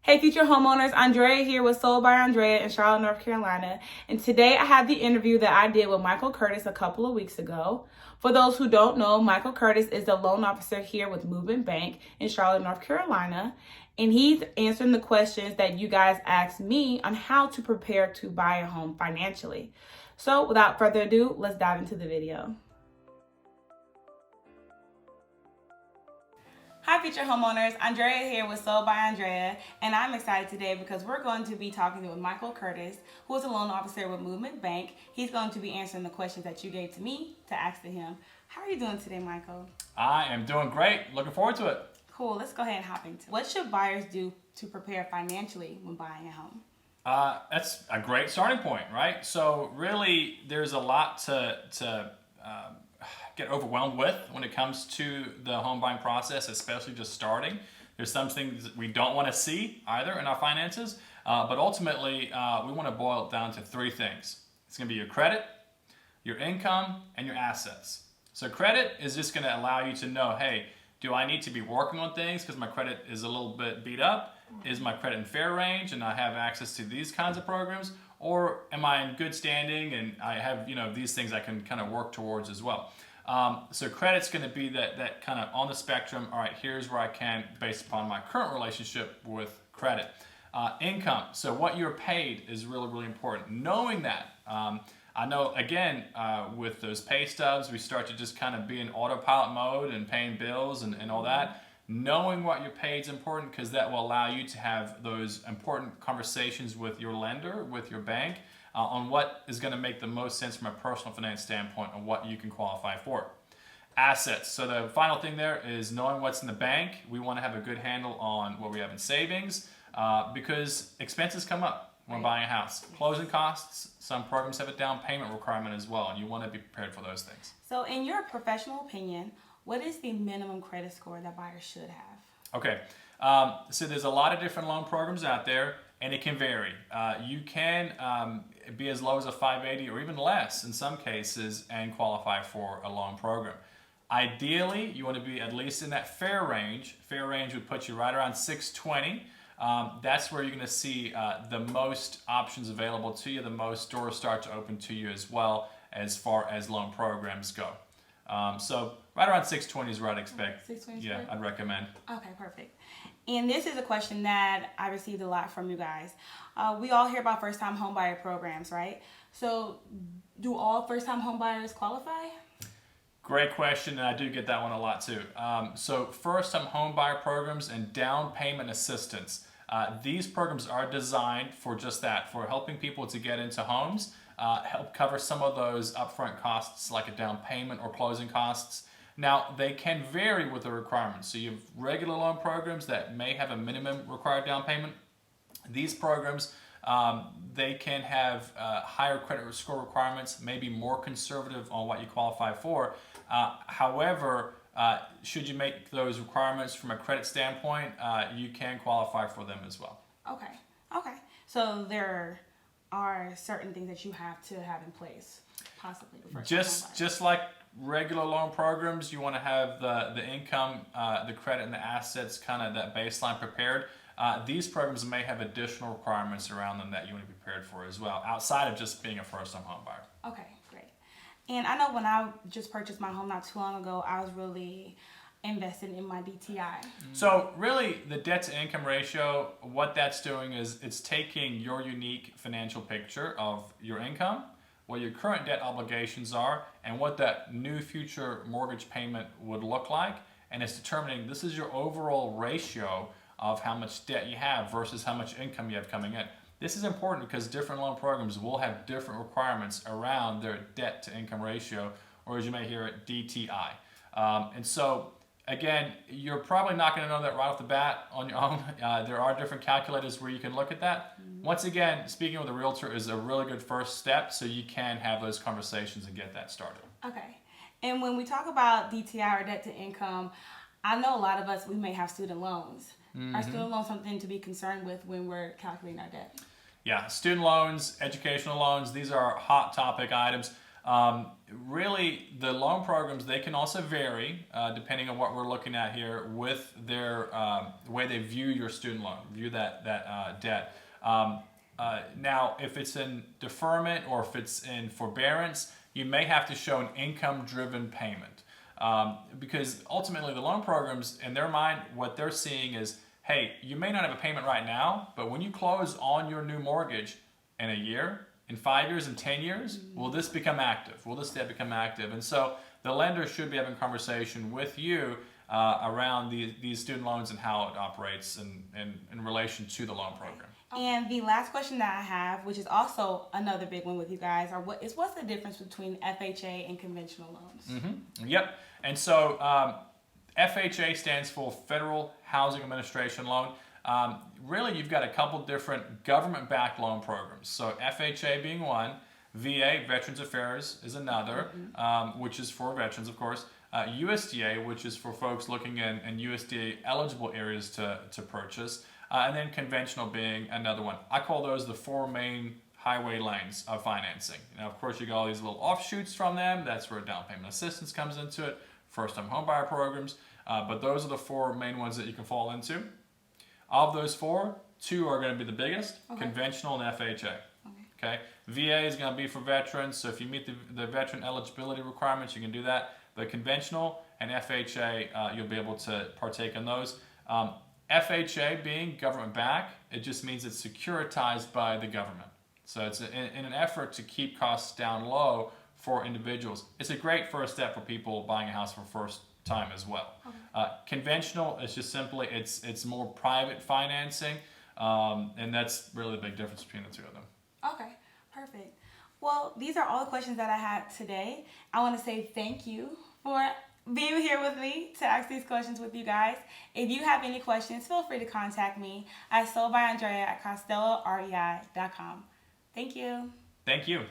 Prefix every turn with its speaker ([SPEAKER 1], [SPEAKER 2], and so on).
[SPEAKER 1] Hey, Future Homeowners, Andrea here with Sold by Andrea in Charlotte, North Carolina. And today I have the interview that I did with Michael Curtis a couple of weeks ago. For those who don't know, Michael Curtis is the loan officer here with Movement Bank in Charlotte, North Carolina. And he's answering the questions that you guys asked me on how to prepare to buy a home financially. So without further ado, let's dive into the video. Hi, Future Homeowners. Andrea here with Sold by Andrea, and I'm excited today because we're going to be talking with Michael Curtis, who is a loan officer with Movement Bank. He's going to be answering the questions that you gave to me to ask to him. How are you doing today, Michael?
[SPEAKER 2] I am doing great. Looking forward to it.
[SPEAKER 1] Cool. Let's go ahead and hop into it. What should buyers do to prepare financially when buying a home?
[SPEAKER 2] That's a great starting point, right? So really, there's a lot to get overwhelmed with when it comes to the home buying process, especially just starting. There's some things that we don't want to see either in our finances, but ultimately we want to boil it down to three things. It's going to be your credit, your income, and your assets. So credit is just going to allow you to know, hey, do I need to be working on things because my credit is a little bit beat up? Is my credit in fair range and I have access to these kinds of programs? Or am I in good standing and I have these things I can kind of work towards as well? So credit's going to be that kind of on the spectrum. All right, here's where I can based upon my current relationship with credit. Income, so what you're paid is really, really important. Knowing that, I know again with those pay stubs, we start to just kind of be in autopilot mode and paying bills and all that. Knowing what you're paid is important because that will allow you to have those important conversations with your lender, with your bank, on what is going to make the most sense from a personal finance standpoint and what you can qualify for. Assets. So the final thing there is knowing what's in the bank. We want to have a good handle on what we have in savings because expenses come up when buying a house. Closing costs, some programs have a down payment requirement as well, and you want to be prepared for those things.
[SPEAKER 1] So in your professional opinion, what is the minimum credit score that buyers should have?
[SPEAKER 2] Okay, so there's a lot of different loan programs out there, and it can vary. You can be as low as a 580 or even less in some cases and qualify for a loan program. Ideally, you want to be at least in that fair range. Fair range would put you right around 620. That's where you're going to see the most options available to you, the most doors start to open to you as well as far as loan programs go. So right around 620 is where I'd expect. 620. Yeah, I'd recommend.
[SPEAKER 1] Okay, perfect. And this is a question that I received a lot from you guys. We all hear about first-time home buyer programs, right? So do all first-time home buyers qualify?
[SPEAKER 2] Great question, and I do get that one a lot too. So first-time home buyer programs and down payment assistance. These programs are designed for just that, for helping people to get into homes, help cover some of those upfront costs like a down payment or closing costs. Now, they can vary with the requirements. So you have regular loan programs that may have a minimum required down payment. These programs, they can have higher credit score requirements, maybe more conservative on what you qualify for. However, should you make those requirements from a credit standpoint, you can qualify for them as well.
[SPEAKER 1] Okay. So there are certain things that you have to have in place, possibly.
[SPEAKER 2] Just like regular loan programs, you want to have the income, the credit, and the assets, kind of that baseline prepared. These programs may have additional requirements around them that you want to be prepared for as well, outside of just being a first-time home buyer.
[SPEAKER 1] Okay, great. And I know when I just purchased my home not too long ago, I was really invested in my DTI.
[SPEAKER 2] So really, the debt-to-income ratio, what that's doing is it's taking your unique financial picture of your income, what your current debt obligations are, and what that new future mortgage payment would look like, and it's determining this is your overall ratio of how much debt you have versus how much income you have coming in. This is important because different loan programs will have different requirements around their debt to income ratio, or as you may hear it, DTI. And so again, you're probably not going to know that right off the bat on your own. There are different calculators where you can look at that. Once again, speaking with a realtor is a really good first step, so you can have those conversations and get that started.
[SPEAKER 1] Okay. And when we talk about DTI or debt to income, I know a lot of us, we may have student loans. Are student loans something to be concerned with when we're calculating our debt?
[SPEAKER 2] Yeah, student loans, educational loans, these are hot topic items. Really, the loan programs, they can also vary depending on what we're looking at here with their the way they view your student loan, view that debt. Now, if it's in deferment or if it's in forbearance, you may have to show an income-driven payment. Because ultimately the loan programs, in their mind, what they're seeing is, hey, you may not have a payment right now, but when you close on your new mortgage in a year, in 5 years, in 10 years, will this become active? Will this debt become active? And so the lender should be having a conversation with you around these student loans and how it operates in relation to the loan program.
[SPEAKER 1] And the last question that I have, which is also another big one with you guys, what's the difference between FHA and conventional loans?
[SPEAKER 2] Yep. And so FHA stands for Federal Housing Administration Loan. Really, you've got a couple different government-backed loan programs. So FHA being one, VA, Veterans Affairs, is another, which is for veterans, of course. USDA, which is for folks looking in USDA eligible areas to purchase. And then conventional being another one. I call those the four main highway lanes of financing. Now, of course, you got all these little offshoots from them. That's where down payment assistance comes into it, first-time homebuyer programs. But those are the four main ones that you can fall into. Of those four, two are going to be the biggest, conventional and FHA. Okay. VA is going to be for veterans, so if you meet the veteran eligibility requirements, you can do that. The conventional and FHA, you'll be able to partake in those. FHA being government backed, it just means it's securitized by the government. So it's in an effort to keep costs down low for individuals. It's a great first step for people buying a house for the first time as well. Conventional is just simply, it's more private financing, and that's really the big difference between the two of them.
[SPEAKER 1] Okay, perfect. Well, these are all the questions that I had today. I want to say thank you for being here with me to ask these questions with you guys. If you have any questions, feel free to contact me at soulbyandrea@costellorei.com. Thank you.
[SPEAKER 2] Thank you.